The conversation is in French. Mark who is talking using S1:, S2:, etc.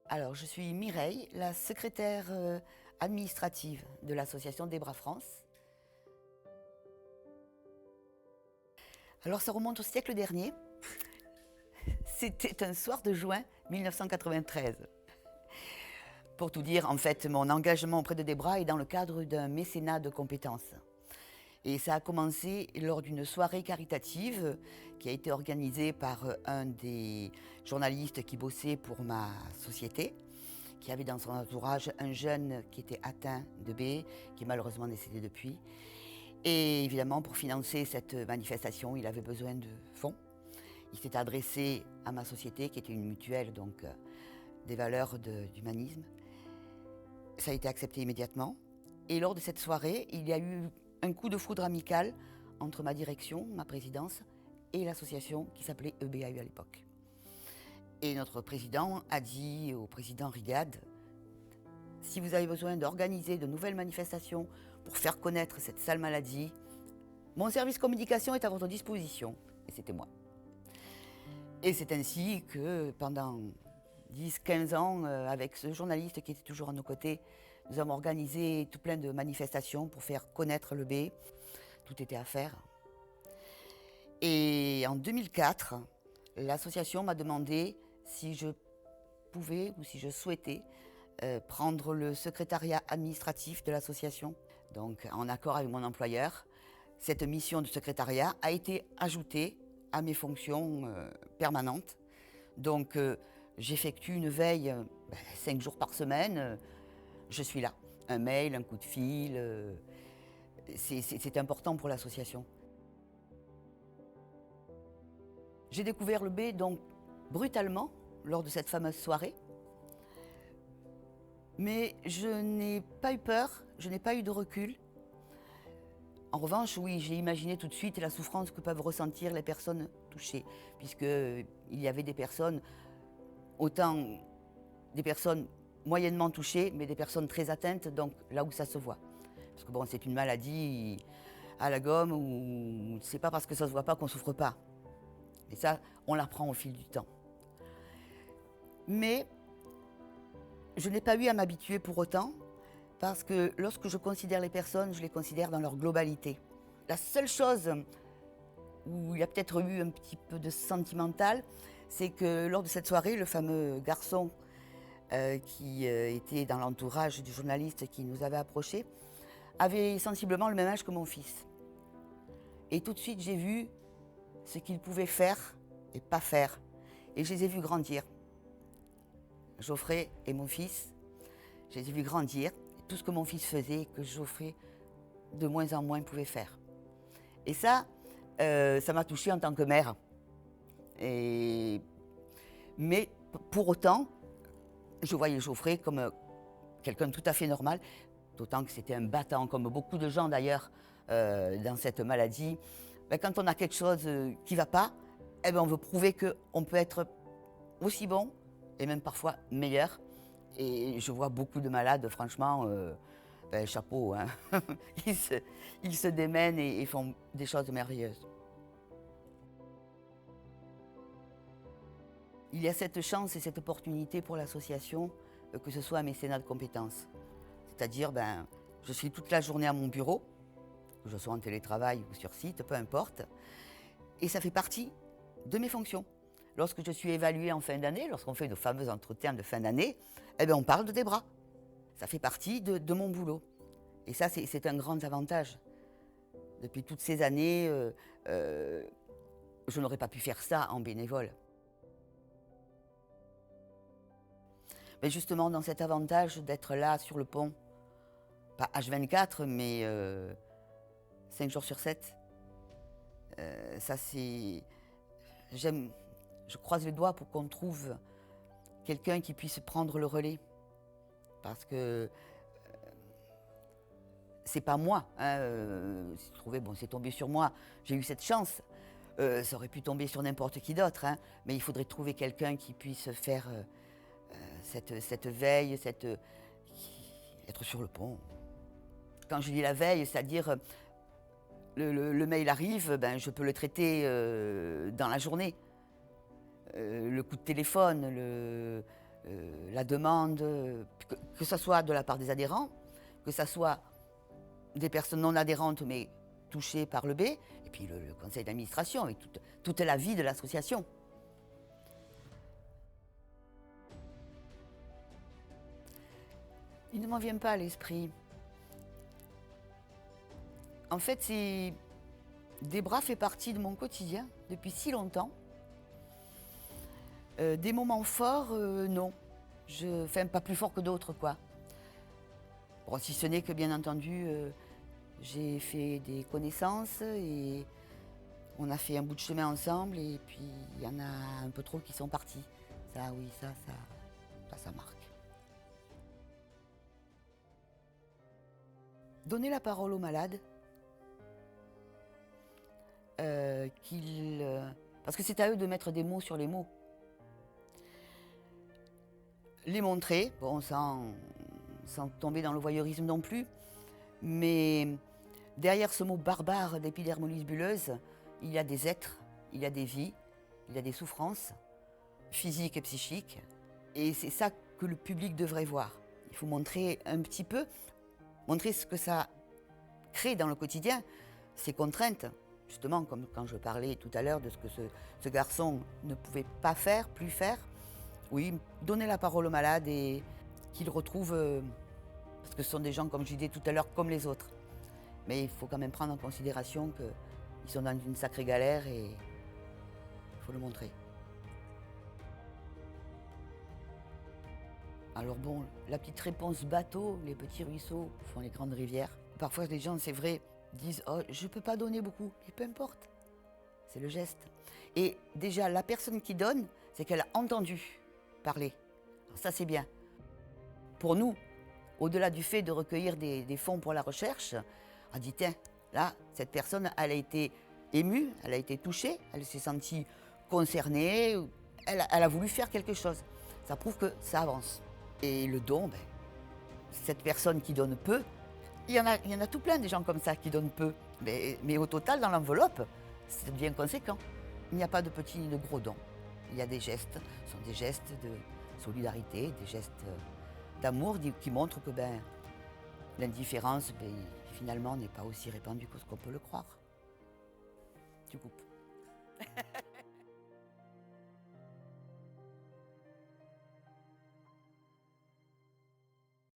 S1: Alors, je suis Mireille, la secrétaire administrative de l'association Des Bras France. Alors, ça remonte au siècle dernier. C'était un soir de juin 1993. Pour tout dire, en fait, mon engagement auprès de Des Bras est dans le cadre d'un mécénat de compétences. Et ça a commencé lors d'une soirée caritative qui a été organisée par un des journalistes qui bossait pour ma société, qui avait dans son entourage un jeune qui était atteint de B, qui est malheureusement décédé depuis. Et évidemment, pour financer cette manifestation, il avait besoin de fonds. Il s'est adressé à ma société, qui était une mutuelle, donc des valeurs d'humanisme. Ça a été accepté immédiatement. Et lors de cette soirée, il y a eu un coup de foudre amical entre ma direction, ma présidence, et l'association qui s'appelait EBAU à l'époque. Et notre président a dit au président Rigad, si vous avez besoin d'organiser de nouvelles manifestations pour faire connaître cette sale maladie, mon service communication est à votre disposition. Et c'était moi. Et c'est ainsi que pendant 10-15 ans, avec ce journaliste qui était toujours à nos côtés, nous avons organisé tout plein de manifestations pour faire connaître le B. Tout était à faire. Et en 2004, l'association m'a demandé si je pouvais ou si je souhaitais prendre le secrétariat administratif de l'association. Donc, en accord avec mon employeur, cette mission de secrétariat a été ajoutée à mes fonctions permanentes. Donc, j'effectue une veille 5 jours par semaine. Je suis là. Un mail, un coup de fil. C'est important pour l'association. J'ai découvert le B donc brutalement lors de cette fameuse soirée. Mais je n'ai pas eu peur, je n'ai pas eu de recul. En revanche, oui, j'ai imaginé tout de suite la souffrance que peuvent ressentir les personnes touchées, puisqu'il y avait des personnes, autant des personnes moyennement touchées, mais des personnes très atteintes, donc là où ça se voit. Parce que bon, c'est une maladie à la gomme où c'est pas parce que ça se voit pas qu'on souffre pas. Et ça, on l'apprend au fil du temps. Mais je n'ai pas eu à m'habituer pour autant, parce que lorsque je considère les personnes, je les considère dans leur globalité. La seule chose où il y a peut-être eu un petit peu de sentimental, c'est que lors de cette soirée, le fameux garçon qui était dans l'entourage du journaliste qui nous avait approchés, avait sensiblement le même âge que mon fils. Et tout de suite, j'ai vu ce qu'il pouvait faire et pas faire. Et je les ai vus grandir. Geoffrey et mon fils, je les ai vus grandir. Tout ce que mon fils faisait, que Geoffrey, de moins en moins, pouvait faire. Et ça m'a touchée en tant que mère. Mais pour autant, je voyais Geoffrey comme quelqu'un de tout à fait normal, d'autant que c'était un battant, comme beaucoup de gens d'ailleurs dans cette maladie. Ben, quand on a quelque chose qui ne va pas, eh ben, on veut prouver qu'on peut être aussi bon et même parfois meilleur. Et je vois beaucoup de malades, franchement, ben, chapeau, hein. ils se démènent et font des choses merveilleuses. Il y a cette chance et cette opportunité pour l'association que ce soit un mécénat de compétences. C'est-à-dire, ben, je suis toute la journée à mon bureau, que je sois en télétravail ou sur site, peu importe, et ça fait partie de mes fonctions. Lorsque je suis évaluée en fin d'année, lorsqu'on fait nos fameux entretiens de fin d'année, eh ben, on parle de Des Bras. Ça fait partie de mon boulot. Et ça, c'est un grand avantage. Depuis toutes ces années, je n'aurais pas pu faire ça en bénévole. Mais justement, dans cet avantage d'être là sur le pont, pas H24, mais 5 jours sur 7, ça c'est... Je croise les doigts pour qu'on trouve quelqu'un qui puisse prendre le relais. Parce que c'est pas moi. Hein, c'est tombé sur moi. J'ai eu cette chance. Ça aurait pu tomber sur n'importe qui d'autre. Hein, mais il faudrait trouver quelqu'un qui puisse faire cette veille, être sur le pont. Quand je dis la veille, c'est-à-dire le mail arrive, ben, je peux le traiter dans la journée. Le coup de téléphone, la demande, que ce soit de la part des adhérents, que ce soit des personnes non adhérentes mais touchées par le B, et puis le conseil d'administration et toute la vie de l'association. Il ne m'en vient pas à l'esprit. En fait, Debra fait partie de mon quotidien depuis si longtemps. Des moments forts, non. Enfin, pas plus forts que d'autres, quoi. Bon, si ce n'est que, bien entendu, j'ai fait des connaissances et on a fait un bout de chemin ensemble et puis il y en a un peu trop qui sont partis. Ça, oui, ça marque. Donner la parole aux malades, parce que c'est à eux de mettre des mots sur les mots. Les montrer, bon, sans tomber dans le voyeurisme non plus, mais derrière ce mot barbare d'épidermolyse bulleuse, il y a des êtres, il y a des vies, il y a des souffrances physiques et psychiques, et c'est ça que le public devrait voir. Il faut montrer un petit peu, montrer ce que ça crée dans le quotidien, ces contraintes, justement comme quand je parlais tout à l'heure de ce que ce garçon ne pouvait pas faire, plus faire. Oui, donner la parole aux malades et qu'ils retrouvent, parce que ce sont des gens, comme je disais tout à l'heure, comme les autres. Mais il faut quand même prendre en considération qu'ils sont dans une sacrée galère et il faut le montrer. Alors bon, la petite réponse bateau, les petits ruisseaux font les grandes rivières. Parfois les gens, c'est vrai, disent « Oh, je ne peux pas donner beaucoup », et peu importe, c'est le geste. Et déjà, la personne qui donne, c'est qu'elle a entendu parler. Alors ça, c'est bien. Pour nous, au-delà du fait de recueillir des fonds pour la recherche, on dit, tiens, là, cette personne, elle a été émue, elle a été touchée, elle s'est sentie concernée, elle a voulu faire quelque chose. Ça prouve que ça avance. Et le don, ben, cette personne qui donne peu, il y en a tout plein des gens comme ça qui donnent peu. Mais au total, dans l'enveloppe, c'est bien conséquent. Il n'y a pas de petits ni de gros dons. Il y a des gestes, ce sont des gestes de solidarité, des gestes d'amour qui montrent que l'indifférence, finalement, n'est pas aussi répandue que ce qu'on peut le croire. Tu coupes.